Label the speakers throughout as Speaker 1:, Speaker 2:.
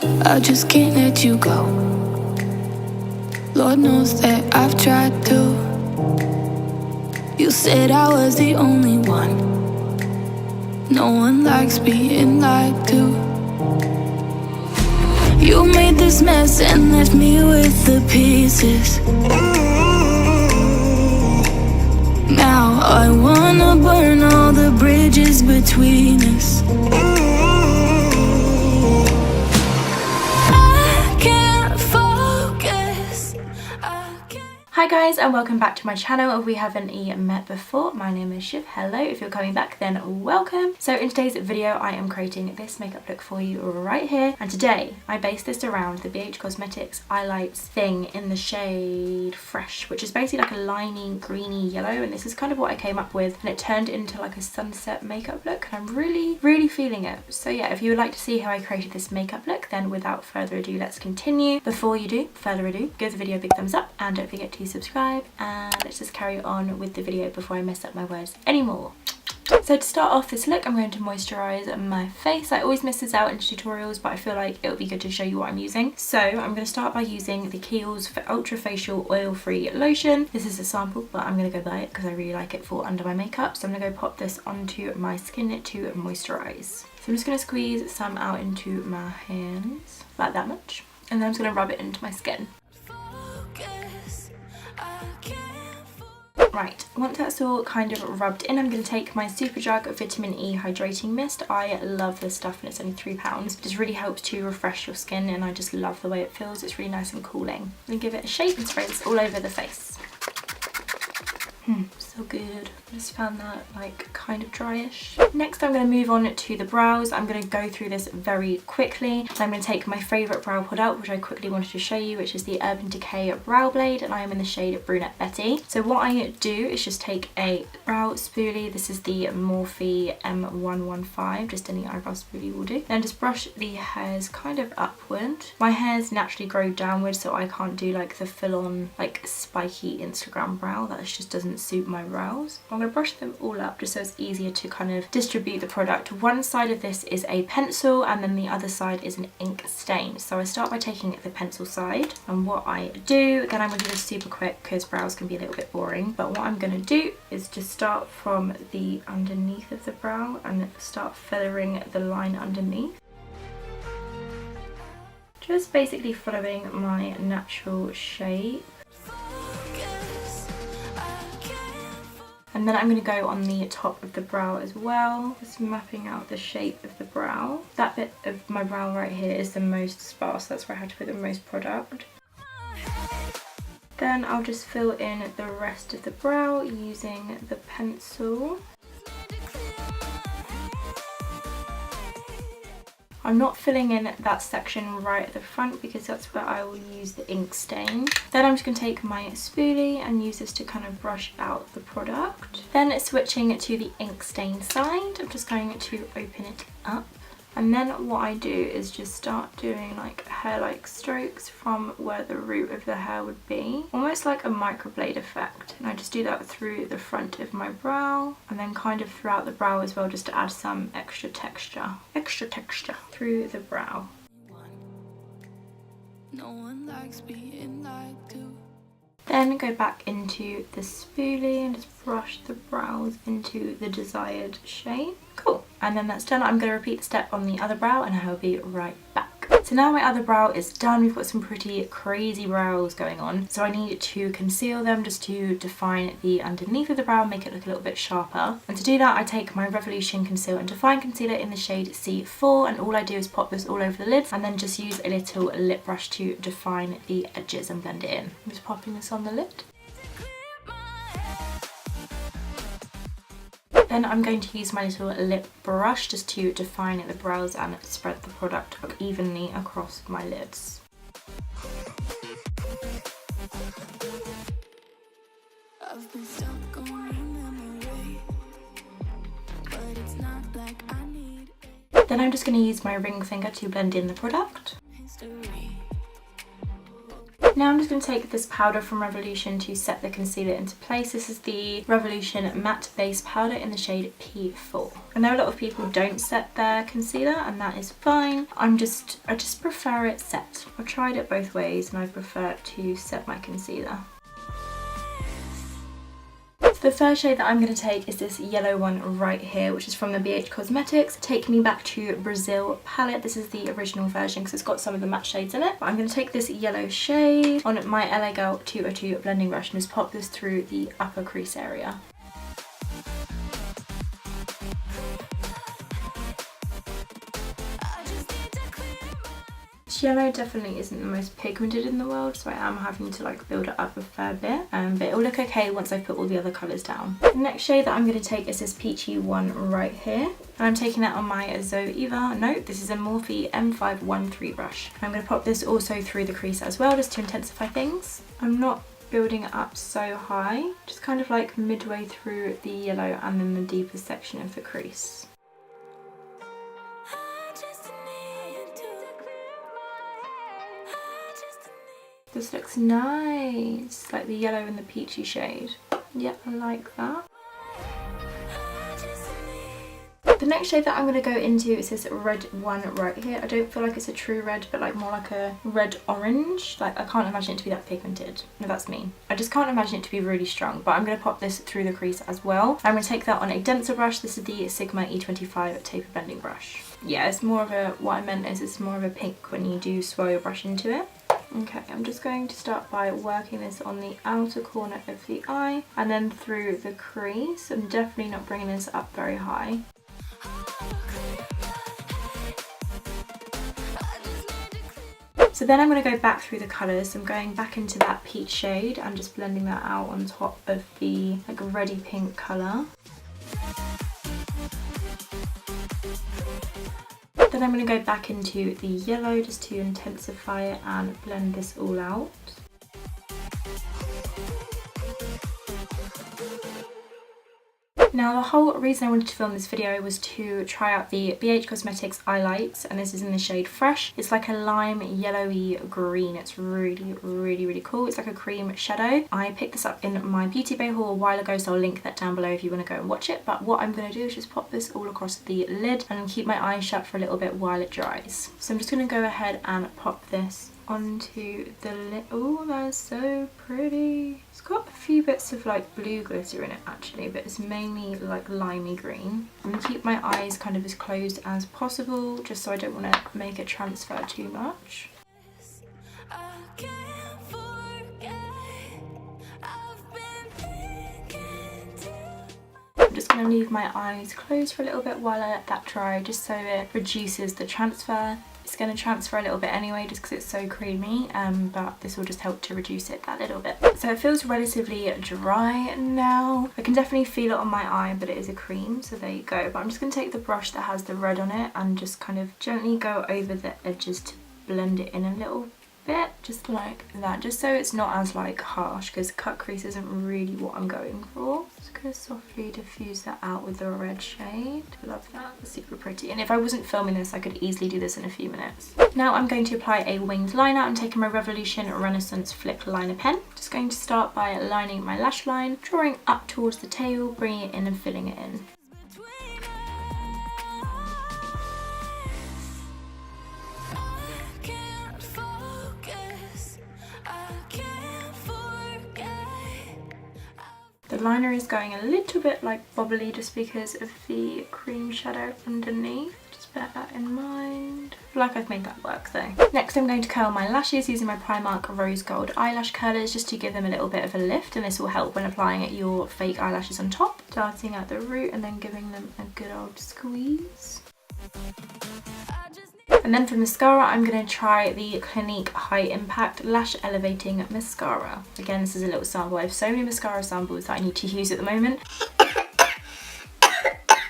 Speaker 1: I just can't let you go. Lord knows that I've tried to. You said I was the only one. No one likes being lied to. You made this mess and left me with the pieces. Now I wanna burn all the bridges between us. I can't focus.
Speaker 2: Hi guys, and welcome back to my channel. If we haven't met before, my name is Shiv. Hello, if you're coming back then welcome. So in today's video I am creating this makeup look for you right here, and today I based this around the BH Cosmetics Eyelights thing in the shade Fresh, which is basically like a liney greeny yellow, and this is kind of what I came up with, and it turned into like a sunset makeup look, and I'm really feeling it. So yeah, if you would like to see how I created this makeup look, then without further ado, let's continue. Before you do further ado, give the video a big thumbs up and don't forget to subscribe, and let's just carry on with the video before I mess up my words anymore. So to start off this look, I'm going to moisturise my face. I always miss this out in tutorials, but I feel like it would be good to show you what I'm using. So I'm going to start by using the Kiehl's Ultra Facial Oil-Free Lotion. This is a sample, but I'm going to go buy it because I really like it for under my makeup. So I'm going to go pop this onto my skin to moisturise. So I'm just going to squeeze some out into my hands, like that much. And then I'm just going to rub it into my skin. Right, once that's all kind of rubbed in, I'm going to take my Superdrug Vitamin E Hydrating Mist. I love this stuff and it's only £3. It just really helps to refresh your skin, and I just love the way it feels. It's really nice and cooling. I'm going to give it a shake and spray this all over the face. So good. I just found that like kind of dryish. Next I'm going to move on to the brows. I'm going to go through this very quickly. I'm going to take my favourite brow product, which I quickly wanted to show you, which is the Urban Decay Brow Blade, and I am in the shade Brunette Betty. So what I do is just take a brow spoolie. This is the Morphe M115, just any eyebrow spoolie will do. Then just brush the hairs kind of upward. My hairs naturally grow downward, so I can't do like the full-on like spiky Instagram brow. That just doesn't suit my brows. I'm going to brush them all up just so it's easier to kind of distribute the product. One side of this is a pencil and then the other side is an ink stain. So I start by taking the pencil side, and what I do, again I'm going to do this super quick because brows can be a little bit boring, but what I'm going to do is just start from the underneath of the brow and start feathering the line underneath. Just basically following my natural shape. And then I'm going to go on the top of the brow as well, just mapping out the shape of the brow. That bit of my brow right here is the most sparse, that's where I had to put the most product. Then I'll just fill in the rest of the brow using the pencil. I'm not filling in that section right at the front because that's where I will use the ink stain. Then I'm just going to take my spoolie and use this to kind of brush out the product. Then switching to the ink stain side, I'm just going to open it up. And then what I do is just start doing like hair-like strokes from where the root of the hair would be. Almost like a microblade effect. And I just do that through the front of my brow and then kind of throughout the brow as well, just to add some extra texture through the brow.
Speaker 1: No one likes being lied to.
Speaker 2: Then go back into the spoolie and just brush the brows into the desired shape. Cool. And then that's done. I'm going to repeat the step on the other brow and I'll be right back. So now my other brow is done. We've got some pretty crazy brows going on. So I need to conceal them just to define the underneath of the brow and make it look a little bit sharper. And to do that, I take my Revolution Conceal and Define Concealer in the shade C4, and all I do is pop this all over the lids and then just use a little lip brush to define the edges and blend it in. I'm just popping this on the lid. Then I'm going to use my little lip brush just to define the brows and spread the product evenly across my lids.
Speaker 1: I've been stuck on your memory, but it's not like I need it.
Speaker 2: Then I'm just going to use my ring finger to blend in the product.
Speaker 1: History.
Speaker 2: Now I'm just going to take this powder from Revolution to set the concealer into place. This is the Revolution Matte Base Powder in the shade P4. I know a lot of people don't set their concealer, and that is fine. I just prefer it set. I've tried it both ways and I prefer to set my concealer. The first shade that I'm going to take is this yellow one right here, which is from the BH Cosmetics Take Me Back to Brazil palette. This is the original version because it's got some of the matte shades in it. But I'm going to take this yellow shade on my LA Girl 202 blending brush and just pop this through the upper crease area. This yellow definitely isn't the most pigmented in the world, so I am having to like build it up a fair bit, but it will look okay once I put all the other colours down. The next shade that I'm going to take is this peachy one right here, and I'm taking that on my Zoeva. No, this is a Morphe M513 brush. I'm going to pop this also through the crease as well, just to intensify things. I'm not building it up so high, just kind of like midway through the yellow and then the deeper section of the crease. This looks nice, like the yellow and the peachy shade. Yeah, I like that. The next shade that I'm going to go into is this red one right here. I don't feel like it's a true red, but like more like a red orange. Like I can't imagine it to be that pigmented. No, that's me. I just can't imagine it to be really strong, but I'm going to pop this through the crease as well. I'm going to take that on a denser brush. This is the Sigma E25 taper bending brush. Yeah, it's more of a, what I meant is it's more of a pink when you do swirl your brush into it. Okay, I'm just going to start by working this on the outer corner of the eye and then through the crease. I'm definitely not bringing this up very high. So then I'm going to go back through the colours. I'm going back into that peach shade and just blending that out on top of the like reddy pink colour. Then I'm going to go back into the yellow just to intensify it and blend this all out. Now the whole reason I wanted to film this video was to try out the BH Cosmetics eye lights, and this is in the shade Fresh. It's like a lime yellowy green. It's really cool. It's like a cream shadow. I picked this up in my Beauty Bay haul a while ago, so I'll link that down below if you want to go and watch it. But what I'm going to do is just pop this all across the lid and keep my eyes shut for a little bit while it dries. So I'm just going to go ahead and pop this onto the lid. Oh, that's so pretty. It's got a few bits of like blue glitter in it actually, but it's mainly like limey green. I'm going to keep my eyes kind of as closed as possible just so I don't want to make it transfer too much. I'm just going to leave my eyes closed for a little bit while I let that dry, just so it reduces the transfer. It's going to transfer a little bit anyway just because it's so creamy, but this will just help to reduce it that little bit. So it feels relatively dry now. I can definitely feel it on my eye, but it is a cream, so there you go. But I'm just going to take the brush that has the red on it and just kind of gently go over the edges to blend it in a little bit, just like that, just so it's not as like harsh, because cut crease isn't really what I'm going for. Just gonna softly diffuse that out with the red shade. Love that, it's super pretty, and if I wasn't filming this I could easily do this in a few minutes. Now I'm going to apply a winged liner. I'm taking my Revolution Renaissance Flip Liner pen. Just going to start by lining my lash line, drawing up towards the tail, bringing it in and filling it in. The liner is going a little bit like bubbly just because of the cream shadow underneath. Just bear that in mind. I feel like I've made that work though. Next I'm going to curl my lashes using my Primark Rose Gold eyelash curlers just to give them a little bit of a lift, and this will help when applying your fake eyelashes on top. Starting at the root and then giving them a good old squeeze. And then for mascara, I'm going to try the Clinique High Impact Lash Elevating Mascara. Again, this is a little sample. I have so many mascara samples that I need to use at the moment.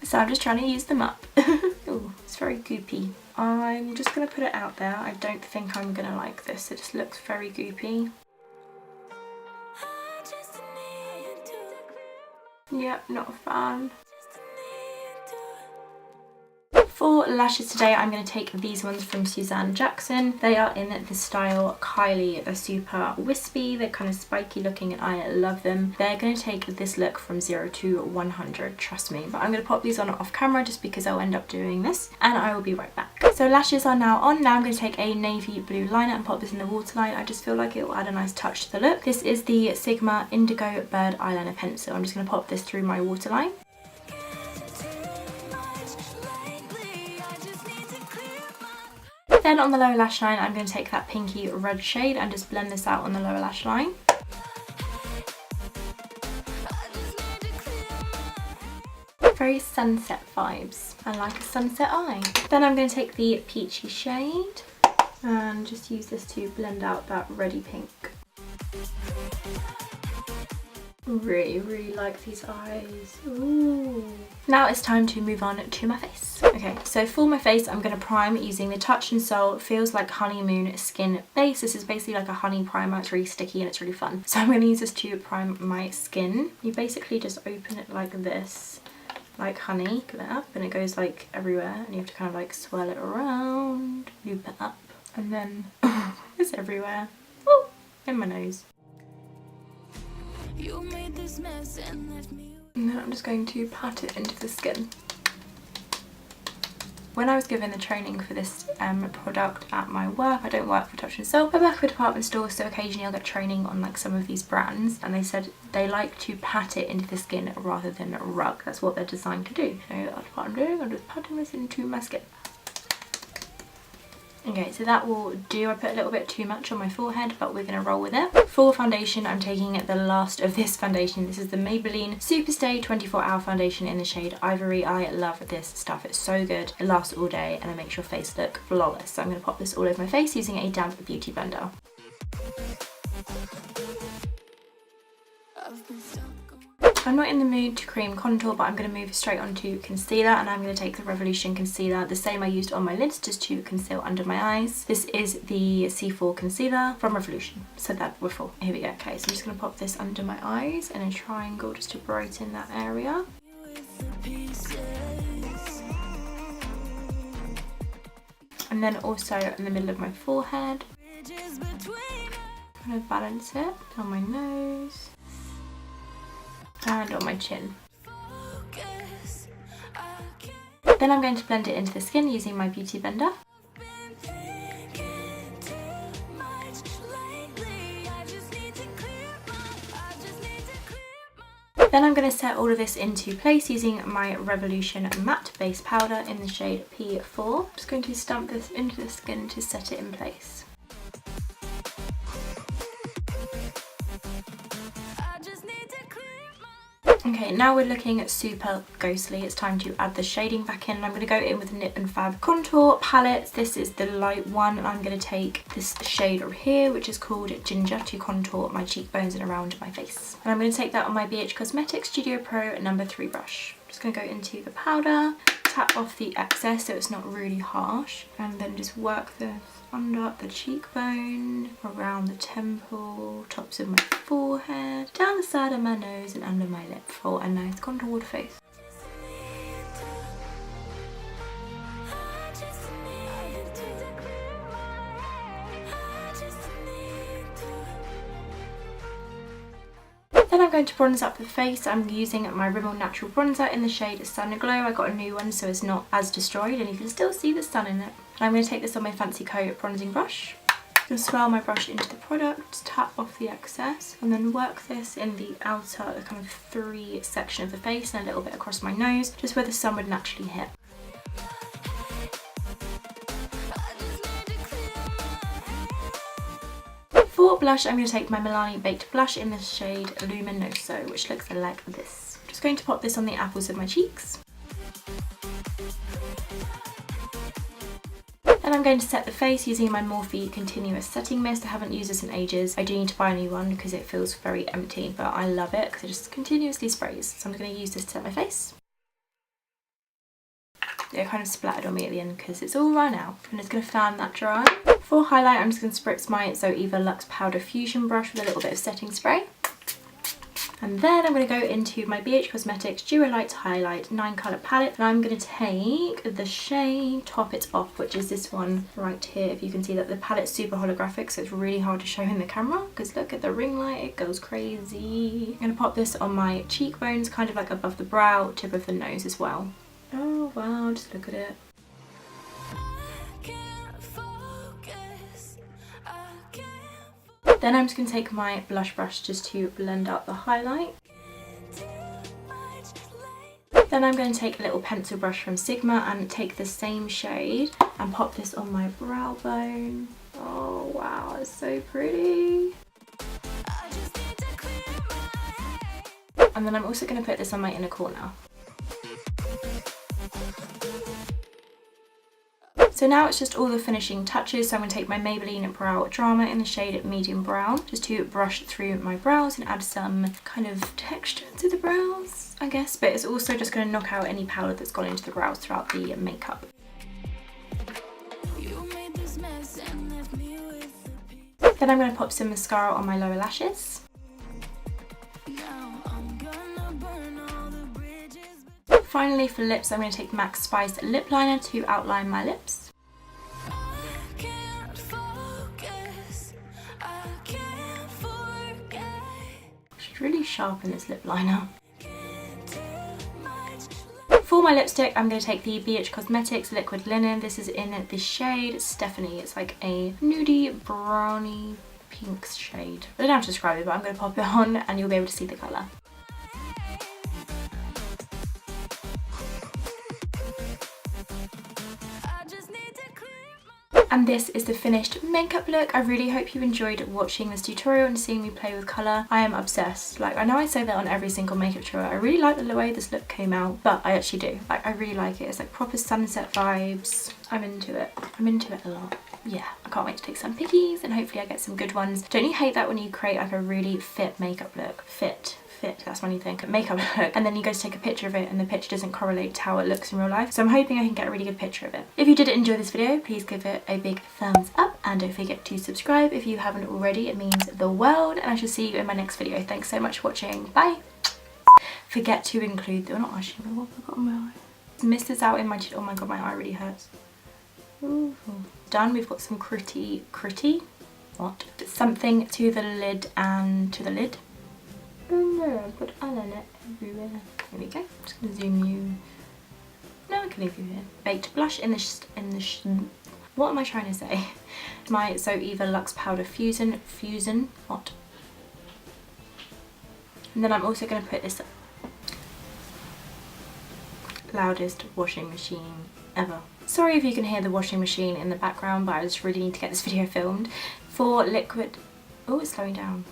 Speaker 2: So I'm just trying to use them up. Oh, it's very goopy. I'm just going to put it out there. I don't think I'm going to like this. It just looks very goopy. Yep, not a fan. For lashes today, I'm going to take these ones from Suzanne Jackson. They are in the style Kylie. They're super wispy, they're kind of spiky looking and I love them. They're going to take this look from 0 to 100, trust me. But I'm going to pop these on off camera just because I'll end up doing this and I will be right back. So lashes are now on. Now I'm going to take a navy blue liner and pop this in the waterline. I just feel like it will add a nice touch to the look. This is the Sigma Indigo Bird Eyeliner Pencil. I'm just going to pop this through my waterline. Then on the lower lash line, I'm going to take that pinky red shade and just blend this out on the lower lash line. Very sunset vibes. I like a sunset eye. Then I'm going to take the peachy shade and just use this to blend out that reddy pink. Really like these eyes. Ooh. Now it's time to move on to my face. Okay, so for my face I'm going to prime using the Touch and Soul Feels Like Honeymoon Skin Base. This is basically like a honey primer. It's really sticky and it's really fun. So I'm going to use this to prime my skin. You basically just open it like this, like honey, get it up, and it goes like everywhere and you have to kind of like swirl it around, loop it up, and then it's everywhere. Ooh, in my nose.
Speaker 1: You made this mess and left me.
Speaker 2: And then I'm just going to pat it into the skin. When I was given the training for this product at my work, I don't work for Touch and Soul, I work for a department store, so occasionally I'll get training on like some of these brands, and they said they like to pat it into the skin rather than rub. That's what they're designed to do. So that's what I'm doing. I'm just patting this into my skin. Okay, so that will do. I put a little bit too much on my forehead, but we're going to roll with it. For foundation, I'm taking the last of this foundation. This is the Maybelline Superstay 24-Hour Foundation in the shade Ivory. I love this stuff. It's so good. It lasts all day and it makes your face look flawless. So I'm going to pop this all over my face using a damp beauty blender.
Speaker 1: I've been stuck on.
Speaker 2: I'm not in the mood to cream contour, but I'm going to move straight on to concealer, and I'm going to take the Revolution concealer, the same I used on my lids, just to conceal under my eyes. This is the C4 concealer from Revolution. Said that before. Here we go. Okay, so I'm just going to pop this under my eyes in a triangle just to brighten that area. And then also in the middle of my forehead. Kind of balance it on my nose. And on my chin. Then I'm going to blend it into the skin using my beauty blender. Then I'm going to set all of this into place using my Revolution Matte Base Powder in the shade P4. I'm just going to stamp this into the skin to set it in place. Okay, now we're looking super ghostly. It's time to add the shading back in. I'm going to go in with the Nip and Fab contour palette. This is the light one, and I'm going to take this shade over here, which is called Ginger, to contour my cheekbones and around my face. And I'm going to take that on my BH Cosmetics Studio Pro No. 3 brush. I'm just going to go into the powder, tap off the excess so it's not really harsh, and then just work this under the cheekbone, around the temple, tops of my forehead, down the side of my nose and under my lip for a nice contoured face. Then I'm going to bronze up the face. I'm using my Rimmel Natural Bronzer in the shade Sun Glow. I got a new one so it's not as destroyed and you can still see the sun in it. And I'm going to take this on my Fancy Co bronzing brush. I'm going to swirl my brush into the product, tap off the excess, and then work this in the outer, the kind of 3 section of the face and a little bit across my nose, just where the sun would naturally hit. For blush, I'm going to take my Milani Baked Blush in the shade Luminoso, which looks like this. I'm just going to pop this on the apples of my cheeks. Then I'm going to set the face using my Morphe Continuous Setting Mist. I haven't used this in ages. I do need to buy a new one because it feels very empty, but I love it because it just continuously sprays. So I'm going to use this to set my face. It kind of splattered on me at the end because it's all run out. I'm just going to fan that dry. For highlight, I'm just going to spritz my Zoeva Luxe Powder Fusion brush with a little bit of setting spray. And then I'm going to go into my BH Cosmetics Duo Light Highlight 9 colour palette, and I'm going to take the shade Top It Off, which is this one right here. If you can see that the palette's super holographic, so it's really hard to show in the camera because look at the ring light, it goes crazy. I'm going to pop this on my cheekbones, kind of like above the brow, tip of the nose as well. Oh wow, just look at it. Then I'm just going to take my blush brush just to blend out the highlight. Then I'm going to take a little pencil brush from Sigma and take the same shade and pop this on my brow bone. Oh wow, it's so pretty. And then I'm also going to put this on my inner corner. So now it's just all the finishing touches, so I'm going to take my Maybelline Brow Drama in the shade Medium Brown just to brush through my brows and add some kind of texture to the brows, I guess, but it's also just going to knock out any powder that's gone into the brows throughout the makeup. Then I'm going to pop some mascara on my lower lashes. Finally for lips, I'm going to take MAC Spice Lip Liner to outline my lips. She's really sharp in this lip liner. For my lipstick, I'm going to take the BH Cosmetics Liquid Linen. This is in the shade Stephanie. It's like a nudie browny pink shade. I don't know how to describe it, but I'm going to pop it on and you'll be able to see the colour. And this is the finished makeup look. I really hope you enjoyed watching this tutorial and seeing me play with colour. I am obsessed. Like, I know I say that on every single makeup tutorial. I really like the way this look came out, but I actually do. Like, I really like it. It's like proper sunset vibes. I'm into it. I'm into it a lot. Yeah, I can't wait to take some pickies and hopefully I get some good ones. Don't you hate that when you create like a really fit makeup look? Fit, that's when you think makeup look, and then you go to take a picture of it and the picture doesn't correlate to how it looks in real life. So I'm hoping I can get a really good picture of it. If you did enjoy this video, please give it a big thumbs up and don't forget to subscribe if you haven't already. It means the world, and I shall see you in my next video. Thanks so much for watching. Bye. Forget to include the, not eyeshadow, what have I got on my eye? Mist this out in my, oh my god, my eye really hurts. Ooh. Done. We've got some gritty, what? Something to the lid and to the lid. Oh no, I've got eyeliner everywhere. Here we go. I'm just gonna zoom you. No, I can leave you here. Baked blush in the what am I trying to say? My So Eva Luxe Powder Fusion, what? And then I'm also gonna put this loudest washing machine ever. Sorry if you can hear the washing machine in the background, but I just really need to get this video filmed. For liquid, oh, it's slowing down.